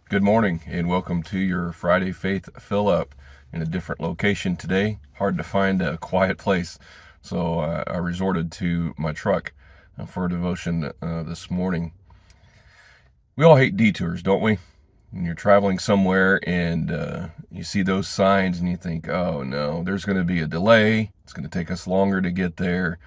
Good morning and welcome to your Friday Faith Fill Up in a different location today. Hard to find a quiet place, so I resorted to my truck for a devotion this morning. We all hate detours, don't we? When you're traveling somewhere and you see those signs and you think, oh no, there's going to be a delay. It's going to take us longer to get there.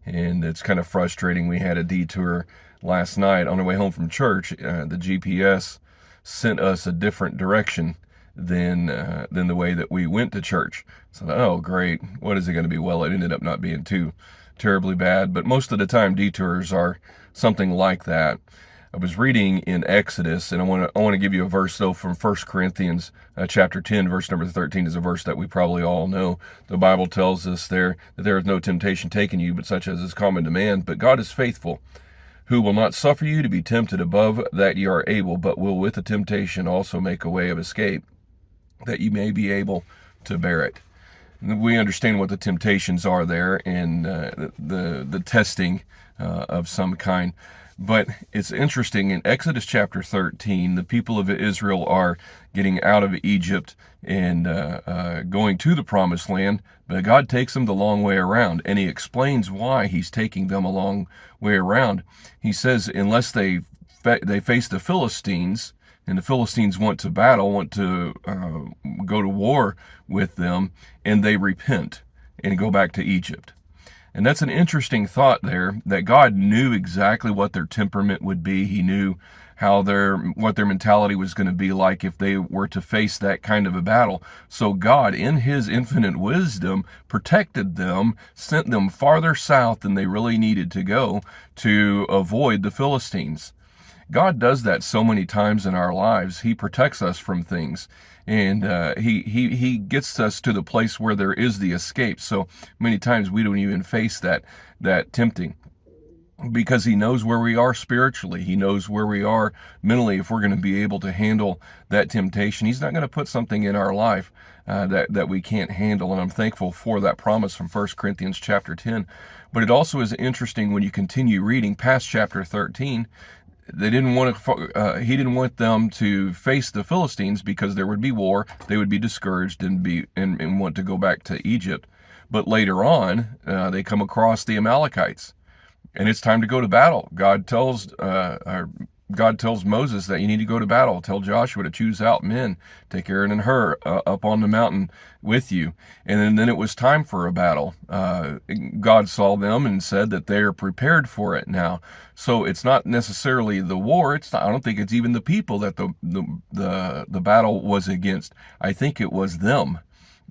And it's kind of frustrating. We had a detour last night on the way home from church. The GPS sent us a different direction than the way that we went to church. So, oh, great. What is it going to be? Well, it ended up not being too terribly bad, but most of the time detours are something like that. I was reading in Exodus, and I want to give you a verse though from 1 Corinthians chapter 10, verse number 13 is a verse that we probably all know. The Bible tells us there that there is no temptation taken you, but such as is common to man. But God is faithful, who will not suffer you to be tempted above that ye are able, but will with the temptation also make a way of escape, that you may be able to bear it. We understand what the temptations are there and the testing of some kind. But it's interesting, in Exodus chapter 13, the people of Israel are getting out of Egypt and going to the promised land, but God takes them the long way around, and he explains why he's taking them a long way around. He says, unless they face the Philistines, and the Philistines want to battle, want to go to war with them, and they repent and go back to Egypt. And that's an interesting thought there, that God knew exactly what their temperament would be. He knew what their mentality was going to be like if they were to face that kind of a battle. So God, in his infinite wisdom, protected them, sent them farther south than they really needed to go to avoid the Philistines. God does that so many times in our lives. He protects us from things, and he gets us to the place where there is the escape. So many times we don't even face that tempting, because he knows where we are spiritually. He knows where we are mentally. If we're going to be able to handle that temptation, he's not going to put something in our life that we can't handle. And I'm thankful for that promise from 1 Corinthians chapter 10. But it also is interesting when you continue reading past chapter 13. He didn't want them to face the Philistines because there would be war. They would be discouraged and want to go back to Egypt. But later on, they come across the Amalekites, and it's time to go to battle. God tells Moses that you need to go to battle. Tell Joshua to choose out men, take Aaron and Hur up on the mountain with you. And then it was time for a battle. God saw them and said that they are prepared for it now. So it's not necessarily the war. I don't think it's even the people that the battle was against. I think it was them.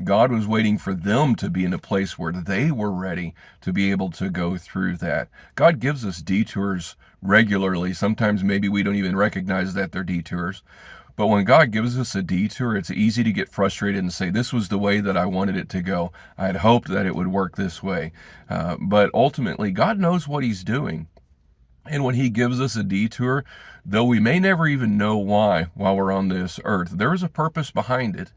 God was waiting for them to be in a place where they were ready to be able to go through that. God gives us detours regularly. Sometimes maybe we don't even recognize that they're detours. But when God gives us a detour, it's easy to get frustrated and say, this was the way that I wanted it to go. I had hoped that it would work this way. But ultimately, God knows what he's doing. And when he gives us a detour, though we may never even know why while we're on this earth, there is a purpose behind it.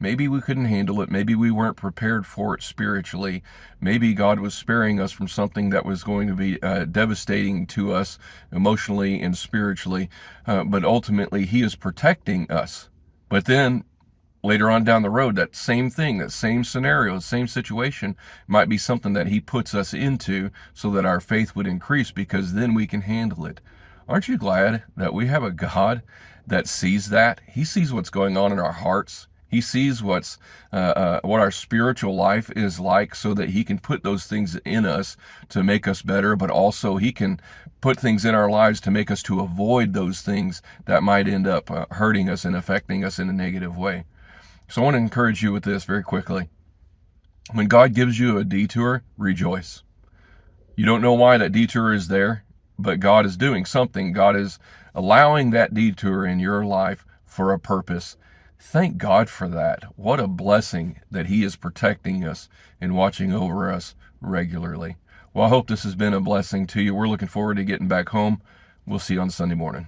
Maybe we couldn't handle it. Maybe we weren't prepared for it spiritually. Maybe God was sparing us from something that was going to be devastating to us emotionally and spiritually. But ultimately, he is protecting us. But then later on down the road, that same thing, that same scenario, the same situation might be something that he puts us into so that our faith would increase, because then we can handle it. Aren't you glad that we have a God that sees that? He sees what's going on in our hearts. He sees what our spiritual life is like, so that he can put those things in us to make us better, but also he can put things in our lives to make us to avoid those things that might end up hurting us and affecting us in a negative way. So I want to encourage you with this very quickly. When God gives you a detour, rejoice. You don't know why that detour is there, but God is doing something. God is allowing that detour in your life for a purpose. Thank God for that. What a blessing that he is protecting us and watching over us regularly. Well, I hope this has been a blessing to you. We're looking forward to getting back home. We'll see you on Sunday morning.